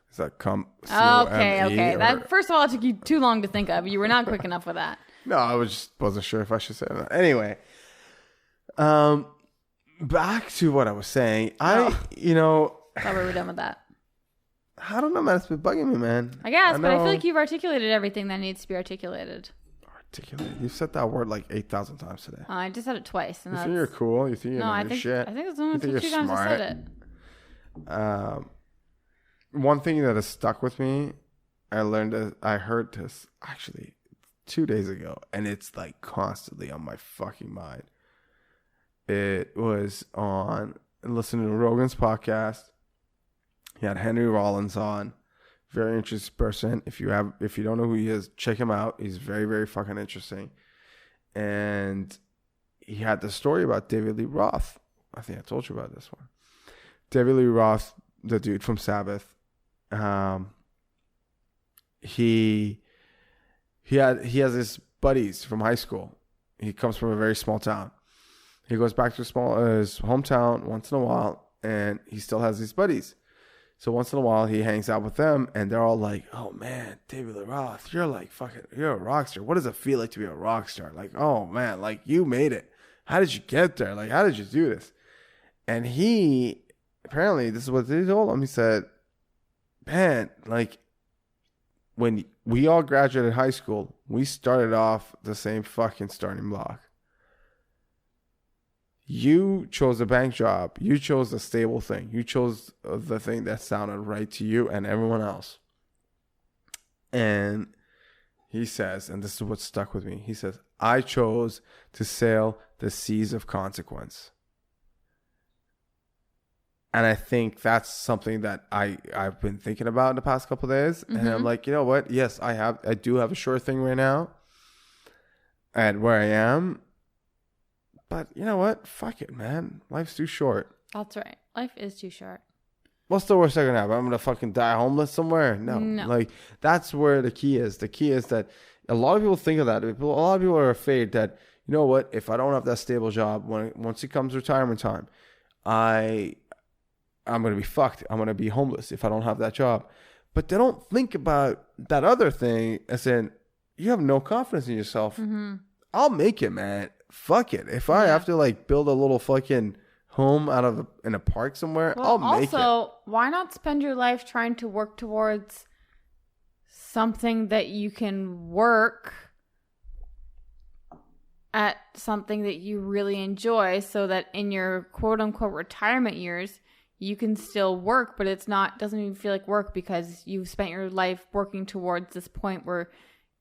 Is that come? Okay. That first of all, it took you too long to think of. You were not quick enough with that. No, I wasn't sure if I should say that. Anyway, back to what I was saying. I thought we were done with that. I don't know, man. It's been bugging me, man. I guess, but I feel like you've articulated everything that needs to be articulated. You've said that word like 8,000 times today. I just said it twice. And you think you're cool? You think you know your shit? I think it's only 2 times I said it. One thing that has stuck with me, I heard this actually 2 days ago, and it's like constantly on my fucking mind. It was on listening to Rogan's podcast. He had Henry Rollins on. Very interesting person. If you don't know who he is, check him out. He's very, very fucking interesting. And he had the story about David Lee Roth. I think I told you about this one. David Lee Roth, the dude from Sabbath. He has his buddies from high school. He comes from a very small town. He goes back to his hometown once in a while, and he still has these buddies. So once in a while, he hangs out with them, and they're all like, "Oh man, David Lee Roth, you're a rock star. What does it feel like to be a rock star? Like, oh man, like you made it. How did you get there? Like, how did you do this?" And he, apparently, this is what they told him. He said, "Man, like, when we all graduated high school, we started off the same fucking starting block. You chose a bank job. You chose a stable thing. You chose the thing that sounded right to you and everyone else. And he says, and this is what stuck with me. He says, I chose to sail the seas of consequence. And I think that's something that I've been thinking about in the past couple of days. Mm-hmm. And I'm like, you know what? Yes, I do have a sure thing right now at where I am. But you know what? Fuck it, man. Life's too short. That's right. Life is too short. What's the worst that can happen? I'm going to fucking die homeless somewhere? No. Like, that's where the key is. The key is that a lot of people think of that. A lot of people are afraid that, you know what? If I don't have that stable job, once it comes retirement time, I'm going to be fucked. I'm going to be homeless if I don't have that job. But they don't think about that other thing as in, you have no confidence in yourself. Mm-hmm. I'll make it, man. Fuck it. If I have to like build a little fucking home in a park somewhere, I'll make it. Also, why not spend your life trying to work towards something that you can work at, something that you really enjoy, so that in your quote unquote retirement years, you can still work, but doesn't even feel like work because you've spent your life working towards this point where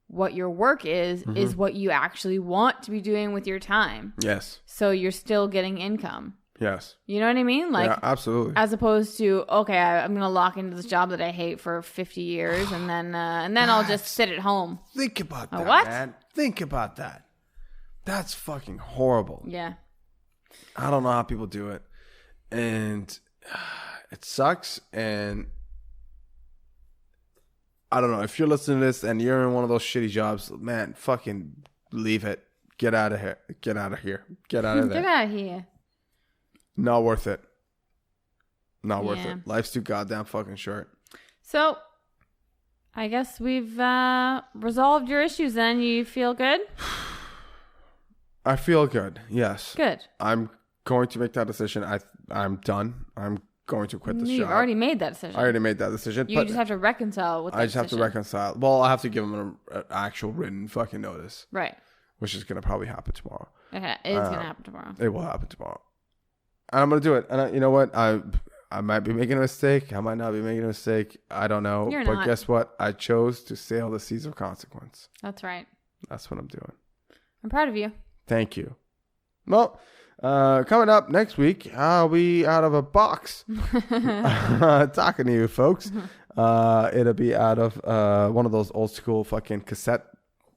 what your work is what you actually want to be doing with your time. Yes. So you're still getting income. Yes. You know what I mean? Like, yeah, absolutely. As opposed to, okay, I'm going to lock into this job that I hate for 50 years and then I'll just sit at home. Think about that, what? man. Think about that. That's fucking horrible. Yeah. I don't know how people do it. And it sucks. And I don't know. If you're listening to this and you're in one of those shitty jobs, man, fucking leave it. Get out of here. Get out of here. Get out of there. Get out of here. Not worth it. Not worth it. Life's too goddamn fucking short. So, I guess we've resolved your issues then. You feel good? I feel good. Yes. Good. I'm going to make that decision. I'm done. I'm going to quit this job. You've already made that decision. I already made that decision. You just have to reconcile with that decision. Have to reconcile. Well, I have to give them an actual written fucking notice. Right. Which is going to probably happen tomorrow. Okay. It's going to happen tomorrow. It will happen tomorrow. And I'm going to do it. And you know what? I might be making a mistake. I might not be making a mistake. I don't know. You're but not. Guess what? I chose to sail the seas of consequence. That's right. That's what I'm doing. I'm proud of you. Thank you. Well, coming up next week, I'll be out of a box talking to you folks. It'll be out of one of those old school fucking cassette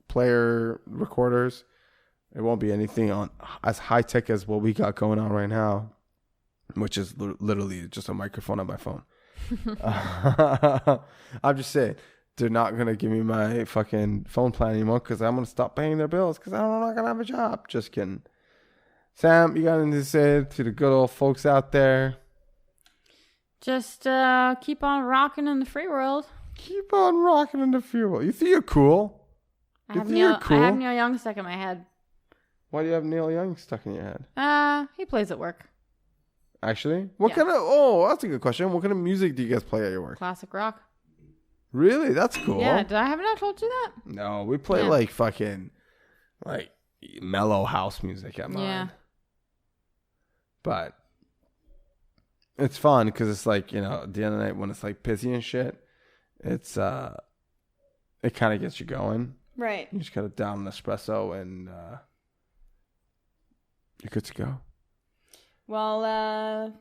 player recorders. It won't be anything on as high tech as what we got going on right now, which is literally just a microphone on my phone. I'm just saying, they're not going to give me my fucking phone plan anymore because I'm going to stop paying their bills because I'm not going to have a job. Just kidding. Sam, you got anything to say to the good old folks out there? Just keep on rocking in the free world. Keep on rocking in the free world. You think you're cool? I have Neil Young stuck in my head. Why do you have Neil Young stuck in your head? He plays at work. Actually? What kind of... Oh, that's a good question. What kind of music do you guys play at your work? Classic rock. Really? That's cool. Yeah, haven't I told you that? No, we play like fucking... Like mellow house music at mine. Yeah. But it's fun because it's like, you know, at the end of the night when it's like busy and shit, it's it kind of gets you going. Right. You just gotta down an espresso and you're good to go. Well,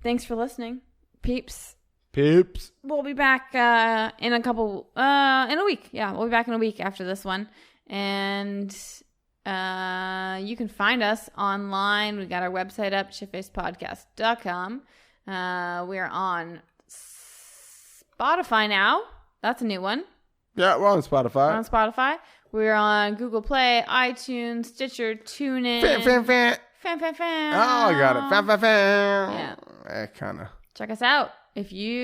thanks for listening, peeps. We'll be back in a week. Yeah, we'll be back in a week after this one, and you can find us online. We got our website up, shitfacepodcast.com. We're on Spotify now. That's a new one. Yeah, we're on Spotify. We're on Google Play, iTunes, Stitcher, TuneIn. Fan. Oh, I got it. Yeah. Kind of. Check us out if you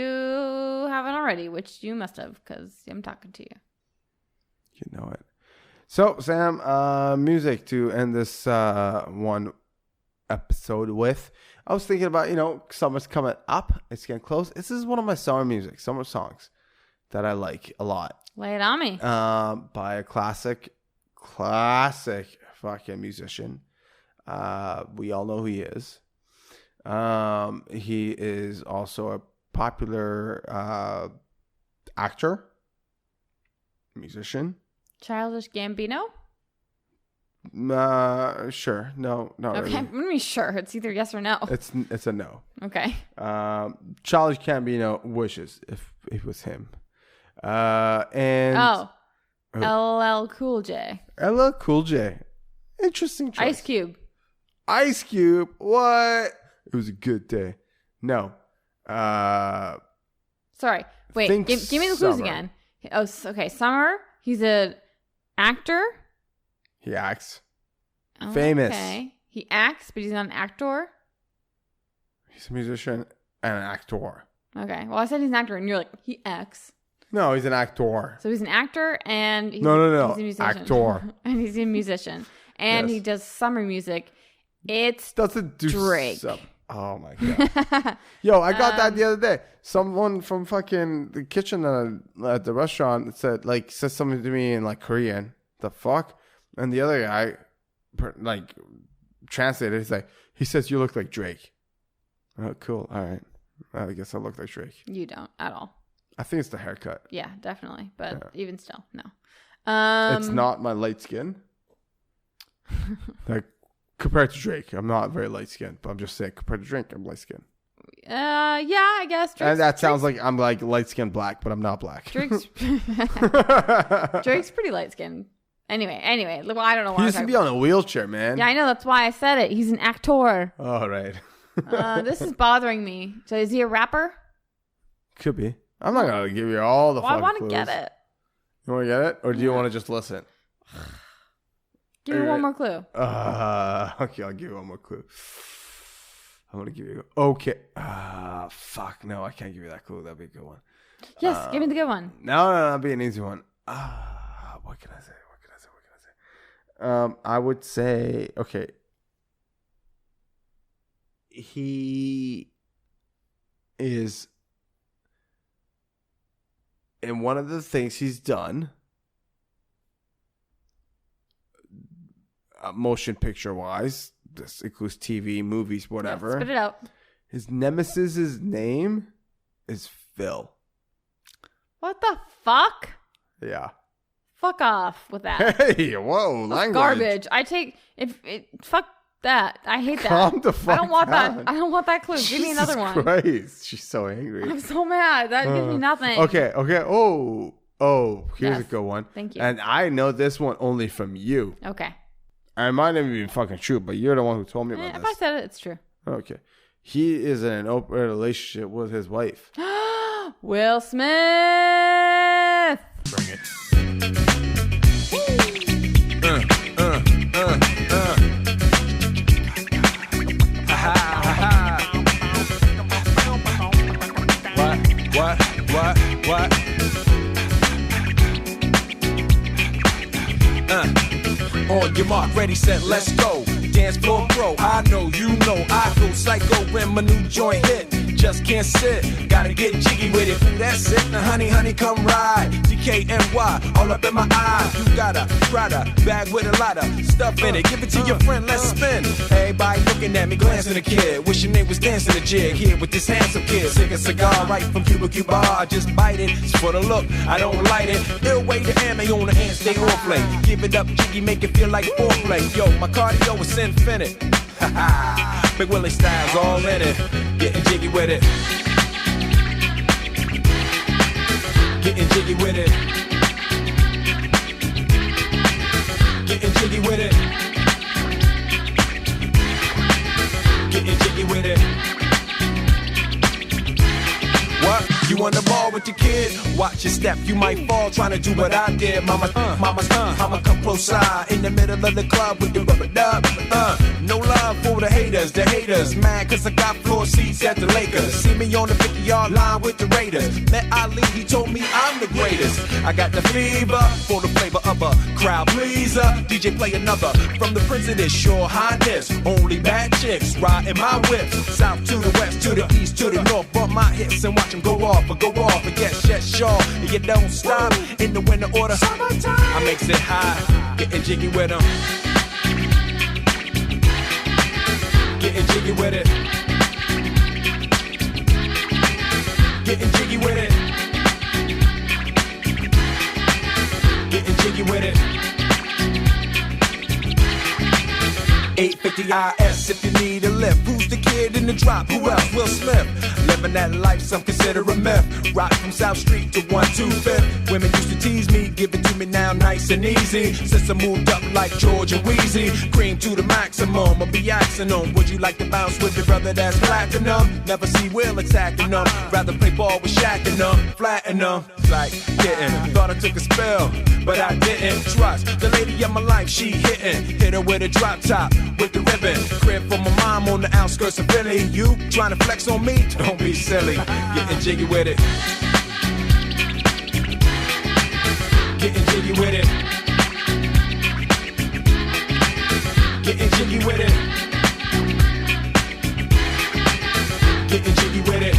haven't already, which you must have because I'm talking to you. You know it. So, Sam, music to end this one episode with. I was thinking about, you know, summer's coming up. It's getting close. This is one of my summer songs that I like a lot. Lay it on me. By a classic fucking musician. We all know who he is. He is also a popular actor, musician. Childish Gambino? Sure. No, not okay, really. I'm gonna be sure. It's either yes or no. It's a no. Okay. Childish Gambino wishes if it was him. And LL Cool J. LL Cool J. Interesting choice. Ice Cube. Ice Cube. What? It was a good day. No. Sorry. Wait. Give me the clues again. Oh, okay. Summer. He's an actor. He acts. Famous. Okay. He acts, but he's not an actor. He's a musician and an actor. Okay. Well, I said he's an actor, and you're like, he acts. No, he's an actor. So he's an actor, and he's no. He's a musician. Actor. And he's a musician, and he does summer music. It's doesn't do Drake. Oh my god. Yo, I got that the other day. Someone from fucking the kitchen at the restaurant said something to me in like Korean. The fuck? And the other guy like translated. He's like, he says you look like Drake. Oh, cool. All right. I guess I look like Drake. You don't at all. I think it's the haircut. Yeah, definitely. But even still, no. It's not my light skin. Like compared to Drake, I'm not very light skinned, but I'm just saying compared to Drake, I'm light skinned. Yeah, I guess. And that sounds like I'm like light skinned black, but I'm not black. Drake's pretty light skinned. Anyway, well, I don't know why. He used to be on a wheelchair, man. Yeah, I know. That's why I said it. He's an actor. All right. This is bothering me. So is he a rapper? Could be. I'm not gonna give you all the. Well, I want to get it. You want to get it, or do you want to just listen? Give me one more clue. Okay, I'll give you one more clue. I'm gonna give you. Okay. Fuck. No, I can't give you that clue. That'd be a good one. Yes, give me the good one. No, that'd be an easy one. What can I say? I would say, okay. He is, and one of the things he's done, motion picture wise, this includes TV, movies, whatever. Yeah, spit it out. His nemesis's name is Phil. What the fuck? Yeah. Fuck off with that. Hey, whoa, language. Garbage. Fuck that. I hate that. Calm the fuck down. I don't want that clue. Give me another one. Christ. She's so angry. I'm so mad. That gives me nothing. Okay. Oh, here's a good one. Thank you. And I know this one only from you. Okay. I might not even be fucking true, but you're the one who told me about this. If I said it, it's true. Okay. He is in an open relationship with his wife. Will Smith. Bring it. What? On your mark, ready, set, let's go. Dance floor pro, I know, you know, I go psycho when my new joint hit. Just can't sit, gotta get jiggy with it. That's it, now honey, come ride. DKNY, all up in my eye. You got a Prada bag with a lot of stuff in it. Give it to your friend, let's spin. Everybody looking at me, glancing a kid. Wishing they was dancing a jig here with this handsome kid. Sick a cigar right from Cuba Cuba. I just bite it, it's for the look, I don't light it. Ill way to ammo on the hand, stay on play. Give it up, jiggy, make it feel like foreplay. Yo, my cardio is infinite. Big Willie style's all in it. Getting jiggy with it. Getting jiggy with it. Getting jiggy with it. Getting jiggy with it. What? You on the ball with your kid? Watch your step, you might fall trying to do what I did. Mama, I'ma come close side in the middle of the club with the rubber dub. No love for the haters, mad cause I got floor seats at the Lakers. See me on the 50-yard line with the Raiders. Met Ali, he told me I'm the greatest. I got the fever for the flavor of a crowd pleaser. DJ play another from the Prince of this Shore Highness. Only bad chicks riding my whip. South to the west, to the east, to the north, but my hits and watch them go off or yes, sure. And you don't stop in the winter order. Summertime. I makes it high, getting jiggy with them. Getting jiggy with it. Getting jiggy with it. Getting jiggy with it. 850 IS if you need a lift. Who's the kid in the drop? Who else? Will Smith. Living that life, some consider a myth. Rock from South Street to 125th. Women used to tease me, give it to me now nice and easy. Since I moved up like George and Wheezy, cream to the maximum, I'll be axing them. Would you like to bounce with your brother that's platinum? Never see Will attacking them. Rather play ball with Shaq and them, flatten them. Like getting, thought I took a spell, but I didn't. Trust the lady of my life, she hitting. Hit her with a drop top, with the ribbon. Crib for my mom on the outskirts of Philly. You trying to flex on me? Don't be silly. Getting jiggy with it. Getting jiggy with it. Getting jiggy with it. Getting jiggy with it.